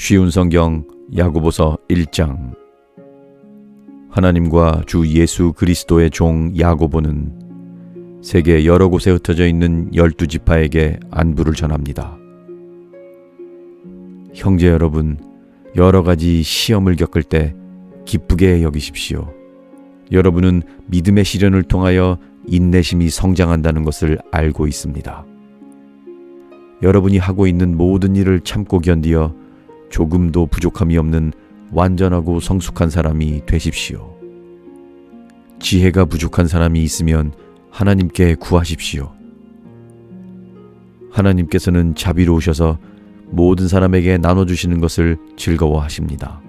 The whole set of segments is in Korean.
쉬운 성경 야고보서 1장. 하나님과 주 예수 그리스도의 종 야고보는 세계 여러 곳에 흩어져 있는 12지파에게 안부를 전합니다. 형제 여러분, 여러 가지 시험을 겪을 때 기쁘게 여기십시오. 여러분은 믿음의 시련을 통하여 인내심이 성장한다는 것을 알고 있습니다. 여러분이 하고 있는 모든 일을 참고 견디어 조금도 부족함이 없는 완전하고 성숙한 사람이 되십시오. 지혜가 부족한 사람이 있으면 하나님께 구하십시오. 하나님께서는 자비로우셔서 모든 사람에게 나눠주시는 것을 즐거워하십니다.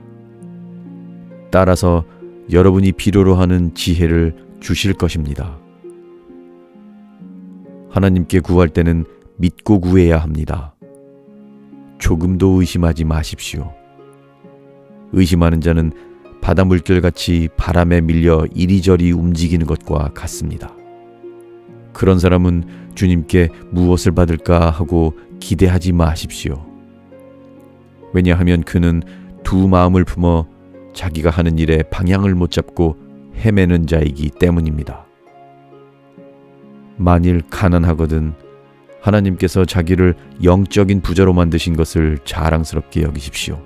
따라서 여러분이 필요로 하는 지혜를 주실 것입니다. 하나님께 구할 때는 믿고 구해야 합니다. 조금도 의심하지 마십시오. 의심하는 자는 바다 물결같이 바람에 밀려 이리저리 움직이는 것과 같습니다. 그런 사람은 주님께 무엇을 받을까 하고 기대하지 마십시오. 왜냐하면 그는 두 마음을 품어 자기가 하는 일에 방향을 못 잡고 헤매는 자이기 때문입니다. 만일 가난하거든 하나님께서 자기를 영적인 부자로 만드신 것을 자랑스럽게 여기십시오.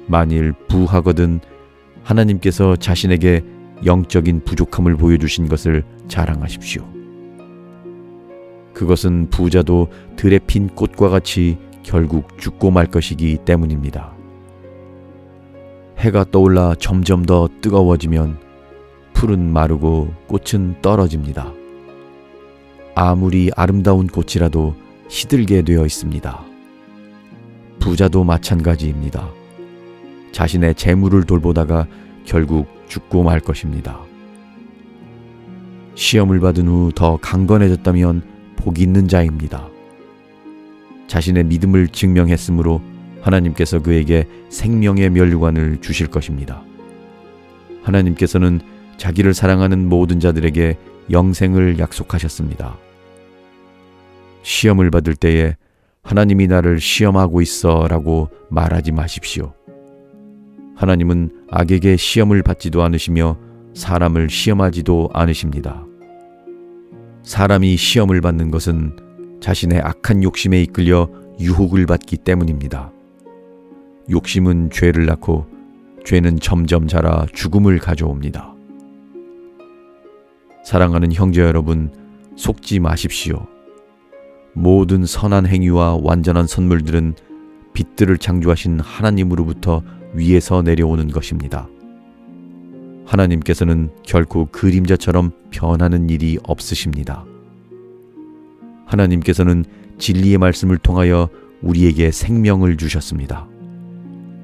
만일 부하거든 하나님께서 자신에게 영적인 부족함을 보여주신 것을 자랑하십시오. 그것은 부자도 들에 핀 꽃과 같이 결국 죽고 말 것이기 때문입니다. 해가 떠올라 점점 더 뜨거워지면 풀은 마르고 꽃은 떨어집니다. 아무리 아름다운 꽃이라도 시들게 되어 있습니다. 부자도 마찬가지입니다. 자신의 재물을 돌보다가 결국 죽고 말 것입니다. 시험을 받은 후 더 강건해졌다면 복 있는 자입니다. 자신의 믿음을 증명했으므로 하나님께서 그에게 생명의 면류관을 주실 것입니다. 하나님께서는 자기를 사랑하는 모든 자들에게 영생을 약속하셨습니다. 시험을 받을 때에 하나님이 나를 시험하고 있어 라고 말하지 마십시오. 하나님은 악에게 시험을 받지도 않으시며 사람을 시험하지도 않으십니다. 사람이 시험을 받는 것은 자신의 악한 욕심에 이끌려 유혹을 받기 때문입니다. 욕심은 죄를 낳고 죄는 점점 자라 죽음을 가져옵니다. 사랑하는 형제 여러분, 속지 마십시오. 모든 선한 행위와 완전한 선물들은 빛들을 창조하신 하나님으로부터 위에서 내려오는 것입니다. 하나님께서는 결코 그림자처럼 변하는 일이 없으십니다. 하나님께서는 진리의 말씀을 통하여 우리에게 생명을 주셨습니다.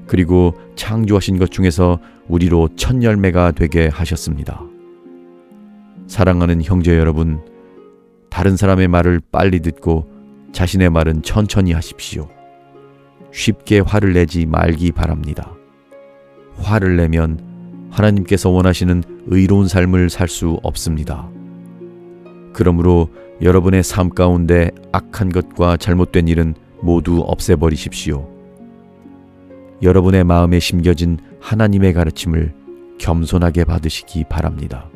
그리고 창조하신 것 중에서 우리로 첫 열매가 되게 하셨습니다. 사랑하는 형제 여러분, 다른 사람의 말을 빨리 듣고 자신의 말은 천천히 하십시오. 쉽게 화를 내지 말기 바랍니다. 화를 내면 하나님께서 원하시는 의로운 삶을 살 수 없습니다. 그러므로 여러분의 삶 가운데 악한 것과 잘못된 일은 모두 없애버리십시오. 여러분의 마음에 심겨진 하나님의 가르침을 겸손하게 받으시기 바랍니다.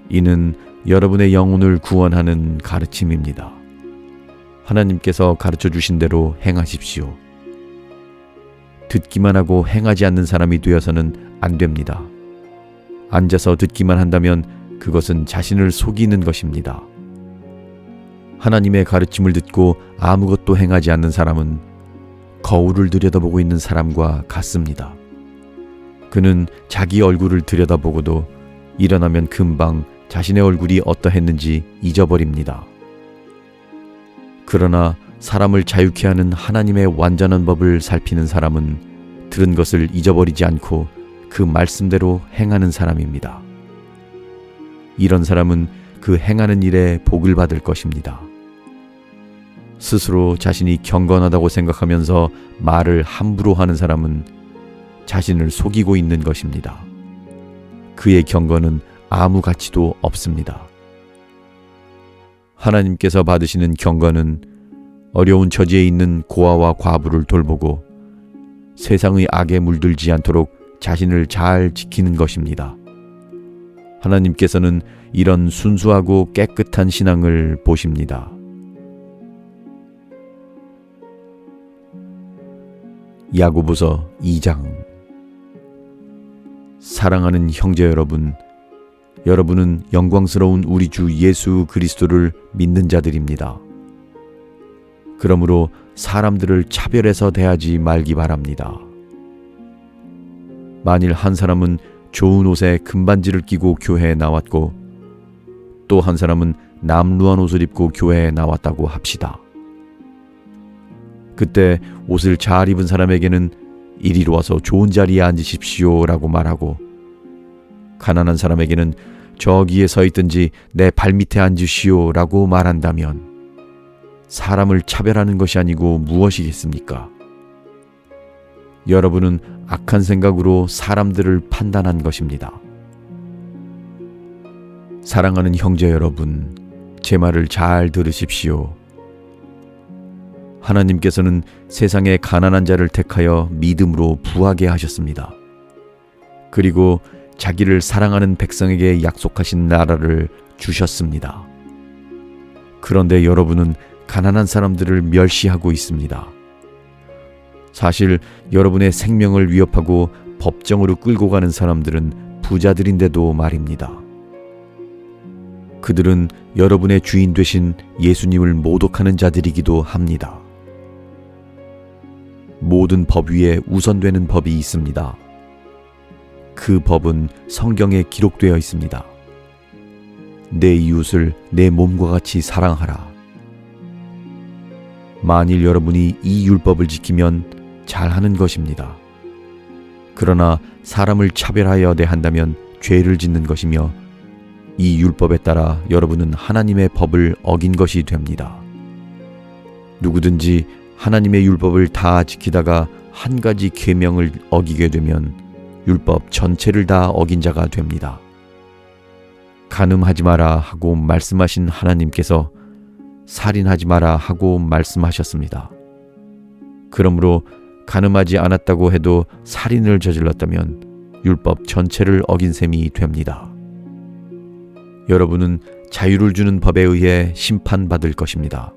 이는 여러분의 영혼을 구원하는 가르침입니다. 하나님께서 가르쳐 주신 대로 행하십시오. 듣기만 하고 행하지 않는 사람이 되어서는 안 됩니다. 앉아서 듣기만 한다면 그것은 자신을 속이는 것입니다. 하나님의 가르침을 듣고 아무것도 행하지 않는 사람은 거울을 들여다보고 있는 사람과 같습니다. 그는 자기 얼굴을 들여다보고도 일어나면 금방 자신의 얼굴이 어떠했는지 잊어버립니다. 그러나 사람을 자유케 하는 하나님의 완전한 법을 살피는 사람은 들은 것을 잊어버리지 않고 그 말씀대로 행하는 사람입니다. 이런 사람은 그 행하는 일에 복을 받을 것입니다. 스스로 자신이 경건하다고 생각하면서 말을 함부로 하는 사람은 자신을 속이고 있는 것입니다. 그의 경건은 아무 가치도 없습니다. 하나님께서 받으시는 경건은 어려운 처지에 있는 고아와 과부를 돌보고 세상의 악에 물들지 않도록 자신을 잘 지키는 것입니다. 하나님께서는 이런 순수하고 깨끗한 신앙을 보십니다. 야고보서 2장. 사랑하는 형제 여러분, 여러분은 영광스러운 우리 주 예수 그리스도를 믿는 자들입니다. 그러므로 사람들을 차별해서 대하지 말기 바랍니다. 만일 한 사람은 좋은 옷에 금반지를 끼고 교회에 나왔고 또 한 사람은 남루한 옷을 입고 교회에 나왔다고 합시다. 그때 옷을 잘 입은 사람에게는 이리로 와서 좋은 자리에 앉으십시오 라고 말하고, 가난한 사람에게는 저기에 서 있든지 내 발밑에 앉으시오 라고 말한다면 사람을 차별하는 것이 아니고 무엇이겠습니까? 여러분은 악한 생각으로 사람들을 판단한 것입니다. 사랑하는 형제 여러분, 제 말을 잘 들으십시오. 하나님께서는 세상의 가난한 자를 택하여 믿음으로 부하게 하셨습니다. 그리고 자기를 사랑하는 백성에게 약속하신 나라를 주셨습니다. 그런데 여러분은 가난한 사람들을 멸시하고 있습니다. 사실 여러분의 생명을 위협하고 법정으로 끌고 가는 사람들은 부자들인데도 말입니다. 그들은 여러분의 주인 되신 예수님을 모독하는 자들이기도 합니다. 모든 법 위에 우선되는 법이 있습니다. 그 법은 성경에 기록되어 있습니다. 내 이웃을 내 몸과 같이 사랑하라. 만일 여러분이 이 율법을 지키면 잘하는 것입니다. 그러나 사람을 차별하여 대한다면 죄를 짓는 것이며 이 율법에 따라 여러분은 하나님의 법을 어긴 것이 됩니다. 누구든지 하나님의 율법을 다 지키다가 한 가지 계명을 어기게 되면 율법 전체를 다 어긴 자가 됩니다. 간음하지 마라 하고 말씀하신 하나님께서 살인하지 마라 하고 말씀하셨습니다. 그러므로 간음하지 않았다고 해도 살인을 저질렀다면 율법 전체를 어긴 셈이 됩니다. 여러분은 자유를 주는 법에 의해 심판받을 것입니다.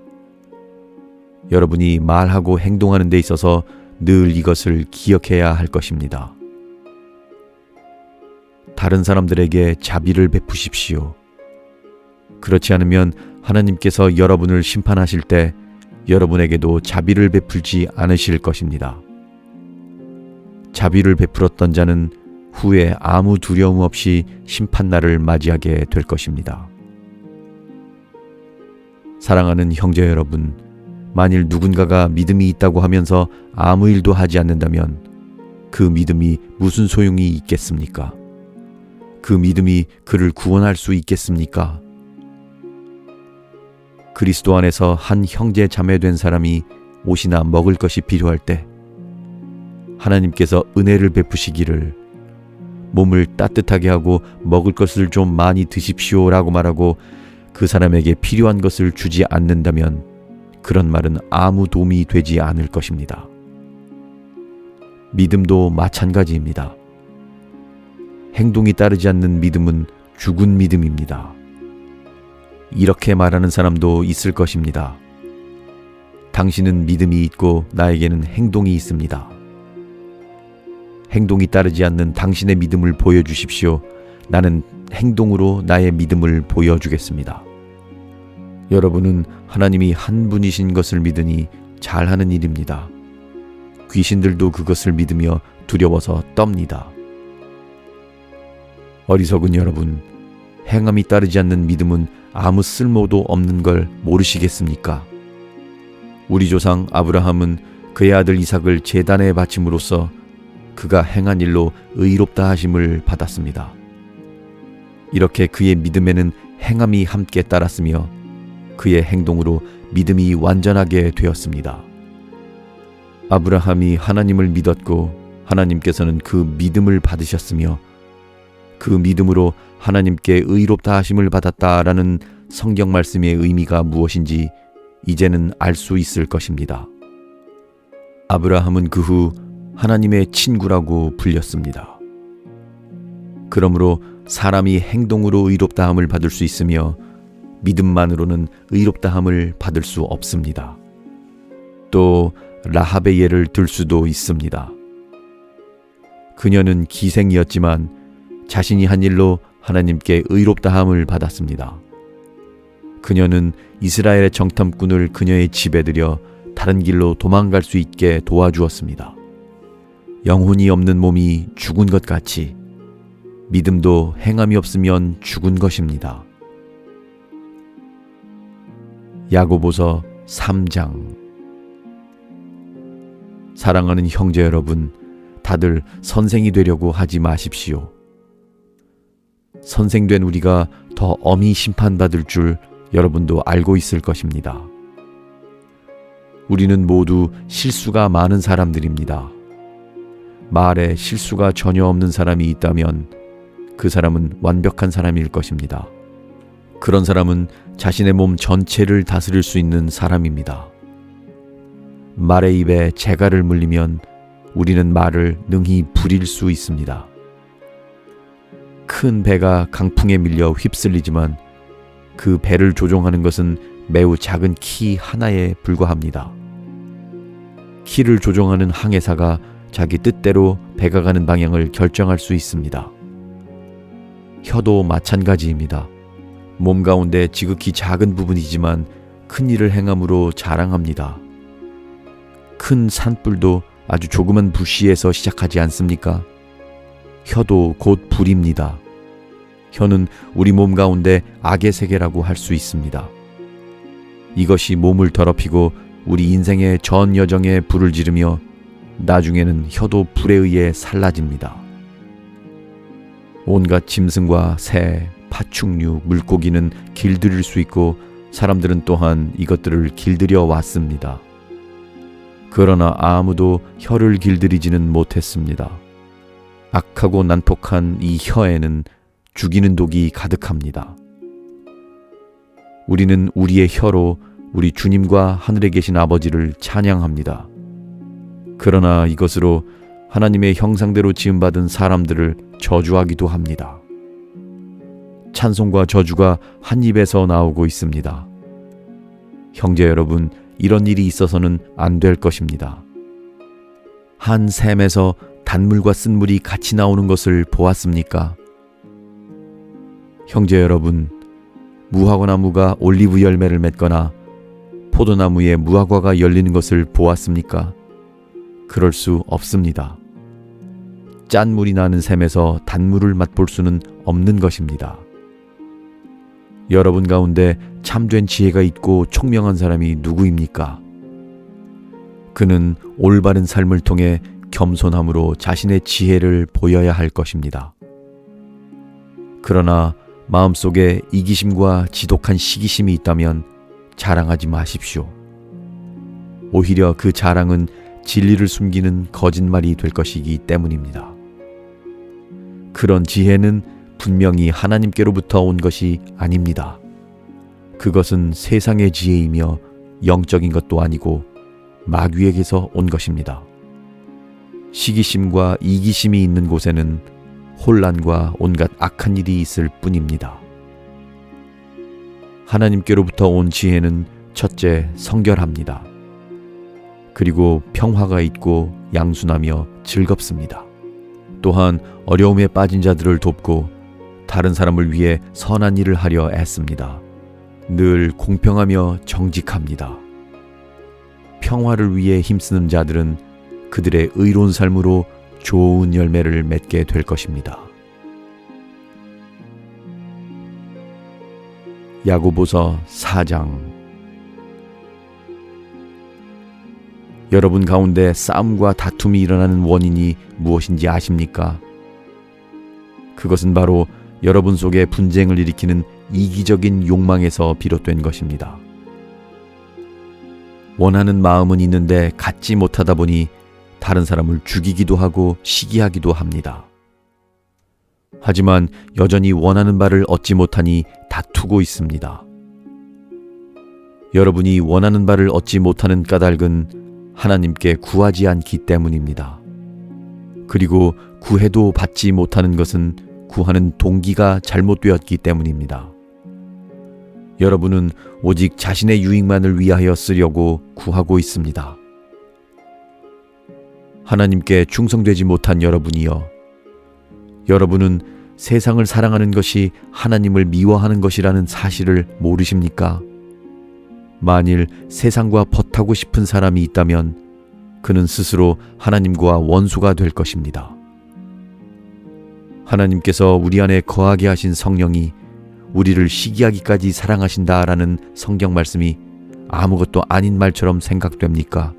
여러분이 말하고 행동하는 데 있어서 늘 이것을 기억해야 할 것입니다. 다른 사람들에게 자비를 베푸십시오. 그렇지 않으면 하나님께서 여러분을 심판하실 때 여러분에게도 자비를 베풀지 않으실 것입니다. 자비를 베풀었던 자는 후에 아무 두려움 없이 심판날을 맞이하게 될 것입니다. 사랑하는 형제 여러분, 만일 누군가가 믿음이 있다고 하면서 아무 일도 하지 않는다면 그 믿음이 무슨 소용이 있겠습니까? 그 믿음이 그를 구원할 수 있겠습니까? 그리스도 안에서 한 형제 자매 된 사람이 옷이나 먹을 것이 필요할 때 하나님께서 은혜를 베푸시기를 몸을 따뜻하게 하고 먹을 것을 좀 많이 드십시오 라고 말하고 그 사람에게 필요한 것을 주지 않는다면 그런 말은 아무 도움이 되지 않을 것입니다. 믿음도 마찬가지입니다. 행동이 따르지 않는 믿음은 죽은 믿음입니다. 이렇게 말하는 사람도 있을 것입니다. 당신은 믿음이 있고 나에게는 행동이 있습니다. 행동이 따르지 않는 당신의 믿음을 보여주십시오. 나는 행동으로 나의 믿음을 보여주겠습니다. 여러분은 하나님이 한 분이신 것을 믿으니 잘하는 일입니다. 귀신들도 그것을 믿으며 두려워서 떱니다. 어리석은 여러분, 행함이 따르지 않는 믿음은 아무 쓸모도 없는 걸 모르시겠습니까? 우리 조상 아브라함은 그의 아들 이삭을 제단에 바침으로써 그가 행한 일로 의롭다 하심을 받았습니다. 이렇게 그의 믿음에는 행함이 함께 따랐으며 그의 행동으로 믿음이 완전하게 되었습니다. 아브라함이 하나님을 믿었고 하나님께서는 그 믿음을 받으셨으며 그 믿음으로 하나님께 의롭다 하심을 받았다라는 성경 말씀의 의미가 무엇인지 이제는 알 수 있을 것입니다. 아브라함은 그 후 하나님의 친구라고 불렸습니다. 그러므로 사람이 행동으로 의롭다함을 받을 수 있으며 믿음만으로는 의롭다함을 받을 수 없습니다. 또 라합의 예를 들 수도 있습니다. 그녀는 기생이었지만 자신이 한 일로 하나님께 의롭다함을 받았습니다. 그녀는 이스라엘의 정탐꾼을 그녀의 집에 들여 다른 길로 도망갈 수 있게 도와주었습니다. 영혼이 없는 몸이 죽은 것 같이 믿음도 행함이 없으면 죽은 것입니다. 야고보서 3장. 사랑하는 형제 여러분, 다들 선생이 되려고 하지 마십시오. 선생된 우리가 더 엄히 심판받을 줄 여러분도 알고 있을 것입니다. 우리는 모두 실수가 많은 사람들입니다. 말에 실수가 전혀 없는 사람이 있다면 그 사람은 완벽한 사람일 것입니다. 그런 사람은 자신의 몸 전체를 다스릴 수 있는 사람입니다. 말의 입에 재갈을 물리면 우리는 말을 능히 부릴 수 있습니다. 큰 배가 강풍에 밀려 휩쓸리지만 그 배를 조종하는 것은 매우 작은 키 하나에 불과합니다. 키를 조종하는 항해사가 자기 뜻대로 배가 가는 방향을 결정할 수 있습니다. 혀도 마찬가지입니다. 몸 가운데 지극히 작은 부분이지만 큰 일을 행함으로 자랑합니다. 큰 산불도 아주 조그만 부시에서 시작하지 않습니까? 혀도 곧 불입니다. 혀는 우리 몸 가운데 악의 세계라고 할 수 있습니다. 이것이 몸을 더럽히고 우리 인생의 전 여정에 불을 지르며 나중에는 혀도 불에 의해 살라집니다. 온갖 짐승과 새, 파충류, 물고기는 길들일 수 있고 사람들은 또한 이것들을 길들여 왔습니다. 그러나 아무도 혀를 길들이지는 못했습니다. 악하고 난폭한 이 혀에는 죽이는 독이 가득합니다. 우리는 우리의 혀로 우리 주님과 하늘에 계신 아버지를 찬양합니다. 그러나 이것으로 하나님의 형상대로 지음받은 사람들을 저주하기도 합니다. 찬송과 저주가 한 입에서 나오고 있습니다. 형제 여러분, 이런 일이 있어서는 안 될 것입니다. 한 샘에서 단물과 쓴물이 같이 나오는 것을 보았습니까? 형제 여러분, 무화과나무가 올리브 열매를 맺거나 포도나무에 무화과가 열리는 것을 보았습니까? 그럴 수 없습니다. 짠 물이 나는 샘에서 단물을 맛볼 수는 없는 것입니다. 여러분 가운데 참된 지혜가 있고 총명한 사람이 누구입니까? 그는 올바른 삶을 통해 겸손함으로 자신의 지혜를 보여야 할 것입니다. 그러나 마음속에 이기심과 지독한 시기심이 있다면 자랑하지 마십시오. 오히려 그 자랑은 진리를 숨기는 거짓말이 될 것이기 때문입니다. 그런 지혜는 분명히 하나님께로부터 온 것이 아닙니다. 그것은 세상의 지혜이며 영적인 것도 아니고 마귀에게서 온 것입니다. 시기심과 이기심이 있는 곳에는 혼란과 온갖 악한 일이 있을 뿐입니다. 하나님께로부터 온 지혜는 첫째, 성결합니다. 그리고 평화가 있고 양순하며 즐겁습니다. 또한 어려움에 빠진 자들을 돕고 다른 사람을 위해 선한 일을 하려 애씁니다. 늘 공평하며 정직합니다. 평화를 위해 힘쓰는 자들은 그들의 의로운 삶으로 좋은 열매를 맺게 될 것입니다. 야고보서 4장. 여러분 가운데 싸움과 다툼이 일어나는 원인이 무엇인지 아십니까? 그것은 바로 여러분 속에 분쟁을 일으키는 이기적인 욕망에서 비롯된 것입니다. 원하는 마음은 있는데 갖지 못하다 보니 다른 사람을 죽이기도 하고 시기하기도 합니다. 하지만 여전히 원하는 바를 얻지 못하니 다투고 있습니다. 여러분이 원하는 바를 얻지 못하는 까닭은 하나님께 구하지 않기 때문입니다. 그리고 구해도 받지 못하는 것은 구하는 동기가 잘못되었기 때문입니다. 여러분은 오직 자신의 유익만을 위하여 쓰려고 구하고 있습니다. 하나님께 충성되지 못한 여러분이여, 여러분은 세상을 사랑하는 것이 하나님을 미워하는 것이라는 사실을 모르십니까? 만일 세상과 벗하고 싶은 사람이 있다면 그는 스스로 하나님과 원수가 될 것입니다. 하나님께서 우리 안에 거하게 하신 성령이 우리를 시기하기까지 사랑하신다라는 성경 말씀이 아무것도 아닌 말처럼 생각됩니까?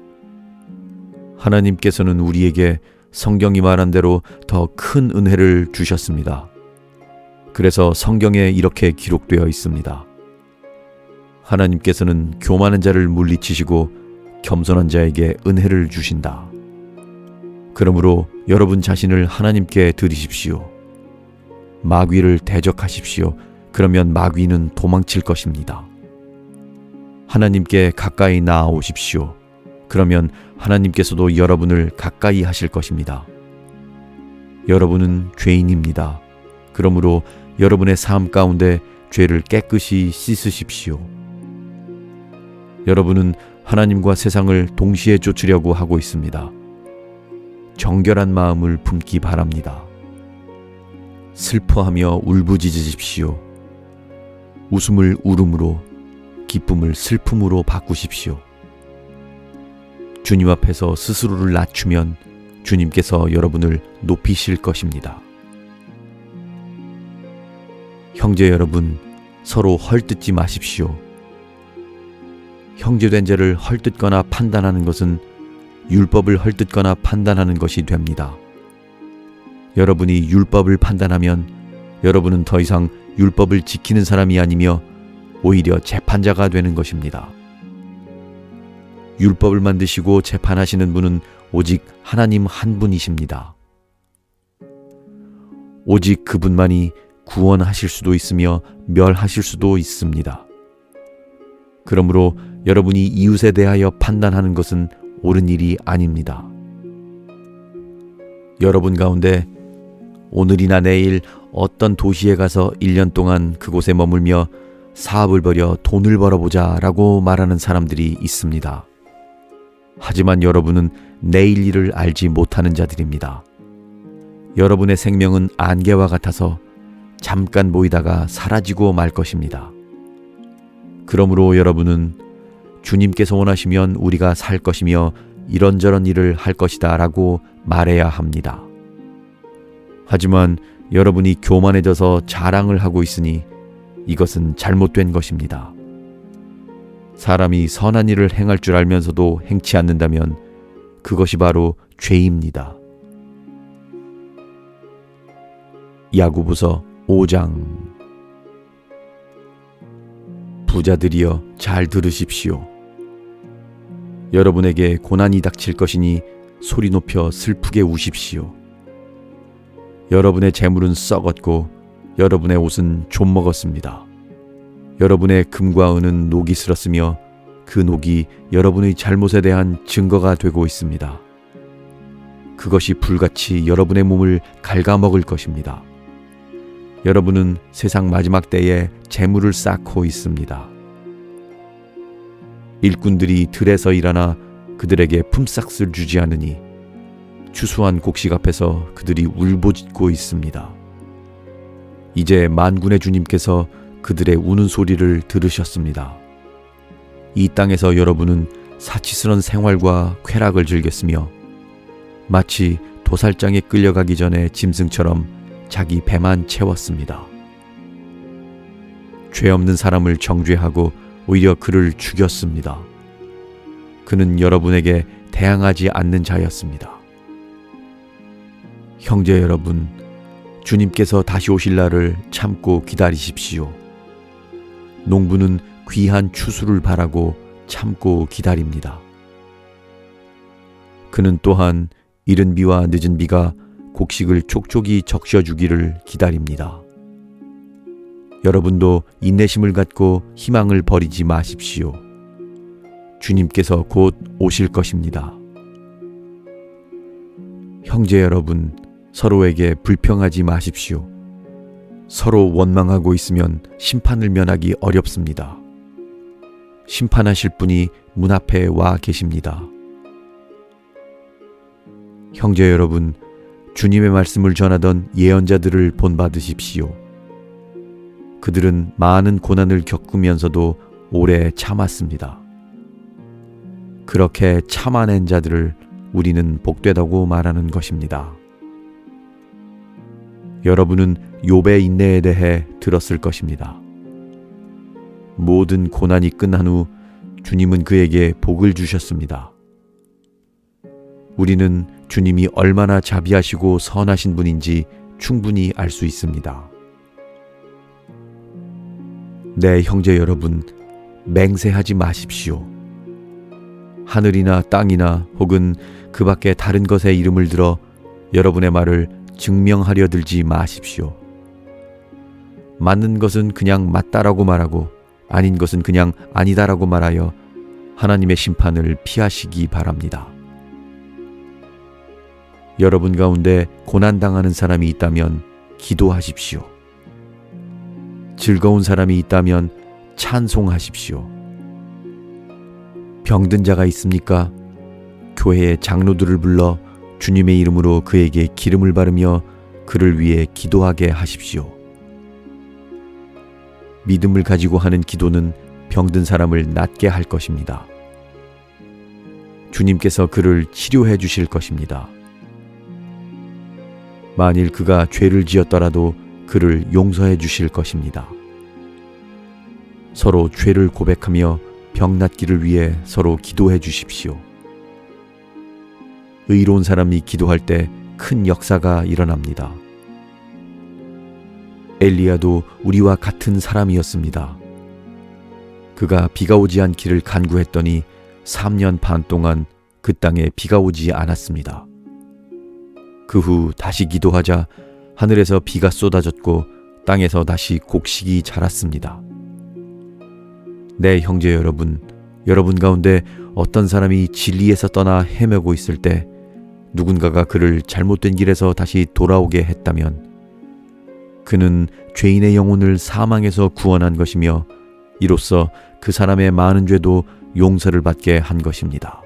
하나님께서는 우리에게 성경이 말한 대로 더 큰 은혜를 주셨습니다. 그래서 성경에 이렇게 기록되어 있습니다. 하나님께서는 교만한 자를 물리치시고 겸손한 자에게 은혜를 주신다. 그러므로 여러분 자신을 하나님께 드리십시오. 마귀를 대적하십시오. 그러면 마귀는 도망칠 것입니다. 하나님께 가까이 나아오십시오. 그러면 하나님께서도 여러분을 가까이 하실 것입니다. 여러분은 죄인입니다. 그러므로 여러분의 삶 가운데 죄를 깨끗이 씻으십시오. 여러분은 하나님과 세상을 동시에 쫓으려고 하고 있습니다. 정결한 마음을 품기 바랍니다. 슬퍼하며 울부짖으십시오. 웃음을 울음으로, 기쁨을 슬픔으로 바꾸십시오. 주님 앞에서 스스로를 낮추면 주님께서 여러분을 높이실 것입니다. 형제 여러분, 서로 헐뜯지 마십시오. 형제된 자를 헐뜯거나 판단하는 것은 율법을 헐뜯거나 판단하는 것이 됩니다. 여러분이 율법을 판단하면 여러분은 더 이상 율법을 지키는 사람이 아니며 오히려 재판자가 되는 것입니다. 율법을 만드시고 재판하시는 분은 오직 하나님 한 분이십니다. 오직 그분만이 구원하실 수도 있으며 멸하실 수도 있습니다. 그러므로 여러분이 이웃에 대하여 판단하는 것은 옳은 일이 아닙니다. 여러분 가운데 오늘이나 내일 어떤 도시에 가서 1년 동안 그곳에 머물며 사업을 벌여 돈을 벌어보자 라고 말하는 사람들이 있습니다. 하지만 여러분은 내일 일을 알지 못하는 자들입니다. 여러분의 생명은 안개와 같아서 잠깐 보이다가 사라지고 말 것입니다. 그러므로 여러분은 주님께서 원하시면 우리가 살 것이며 이런저런 일을 할 것이다 라고 말해야 합니다. 하지만 여러분이 교만해져서 자랑을 하고 있으니 이것은 잘못된 것입니다. 사람이 선한 일을 행할 줄 알면서도 행치 않는다면 그것이 바로 죄입니다. 야고보서 5장. 부자들이여 잘 들으십시오. 여러분에게 고난이 닥칠 것이니 소리 높여 슬프게 우십시오. 여러분의 재물은 썩었고 여러분의 옷은 좀 먹었습니다. 여러분의 금과 은은 녹이 슬었으며 그 녹이 여러분의 잘못에 대한 증거가 되고 있습니다. 그것이 불같이 여러분의 몸을 갉아먹을 것입니다. 여러분은 세상 마지막 때에 재물을 쌓고 있습니다. 일꾼들이 들에서 일하나 그들에게 품삯을 주지 않으니 추수한 곡식 앞에서 그들이 울부짖고 있습니다. 이제 만군의 주님께서 그들의 우는 소리를 들으셨습니다. 이 땅에서 여러분은 사치스러운 생활과 쾌락을 즐겼으며 마치 도살장에 끌려가기 전에 짐승처럼 자기 배만 채웠습니다. 죄 없는 사람을 정죄하고 오히려 그를 죽였습니다. 그는 여러분에게 대항하지 않는 자였습니다. 형제 여러분, 주님께서 다시 오실 날을 참고 기다리십시오. 농부는 귀한 추수를 바라고 참고 기다립니다. 그는 또한 이른 비와 늦은 비가 곡식을 촉촉이 적셔주기를 기다립니다. 여러분도 인내심을 갖고 희망을 버리지 마십시오. 주님께서 곧 오실 것입니다. 형제 여러분, 서로에게 불평하지 마십시오. 서로 원망하고 있으면 심판을 면하기 어렵습니다. 심판하실 분이 문 앞에 와 계십니다. 형제 여러분, 주님의 말씀을 전하던 예언자들을 본받으십시오. 그들은 많은 고난을 겪으면서도 오래 참았습니다. 그렇게 참아낸 자들을 우리는 복되다고 말하는 것입니다. 여러분은 욥의 인내에 대해 들었을 것입니다. 모든 고난이 끝난 후 주님은 그에게 복을 주셨습니다. 우리는 주님이 얼마나 자비하시고 선하신 분인지 충분히 알 수 있습니다. 네, 형제 여러분, 맹세하지 마십시오. 하늘이나 땅이나 혹은 그 밖에 다른 것의 이름을 들어 여러분의 말을 증명하려 들지 마십시오. 맞는 것은 그냥 맞다라고 말하고 아닌 것은 그냥 아니다라고 말하여 하나님의 심판을 피하시기 바랍니다. 여러분 가운데 고난당하는 사람이 있다면 기도하십시오. 즐거운 사람이 있다면 찬송하십시오. 병든 자가 있습니까? 교회의 장로들을 불러 주님의 이름으로 그에게 기름을 바르며 그를 위해 기도하게 하십시오. 믿음을 가지고 하는 기도는 병든 사람을 낫게 할 것입니다. 주님께서 그를 치료해 주실 것입니다. 만일 그가 죄를 지었더라도 그를 용서해 주실 것입니다. 서로 죄를 고백하며 병 낫기를 위해 서로 기도해 주십시오. 의로운 사람이 기도할 때 큰 역사가 일어납니다. 엘리야도 우리와 같은 사람이었습니다. 그가 비가 오지 않기를 간구했더니 3년 반 동안 그 땅에 비가 오지 않았습니다. 그 후 다시 기도하자 하늘에서 비가 쏟아졌고 땅에서 다시 곡식이 자랐습니다. 네, 형제 여러분, 여러분 가운데 어떤 사람이 진리에서 떠나 헤매고 있을 때 누군가가 그를 잘못된 길에서 다시 돌아오게 했다면 그는 죄인의 영혼을 사망에서 구원한 것이며 이로써 그 사람의 많은 죄도 용서를 받게 한 것입니다.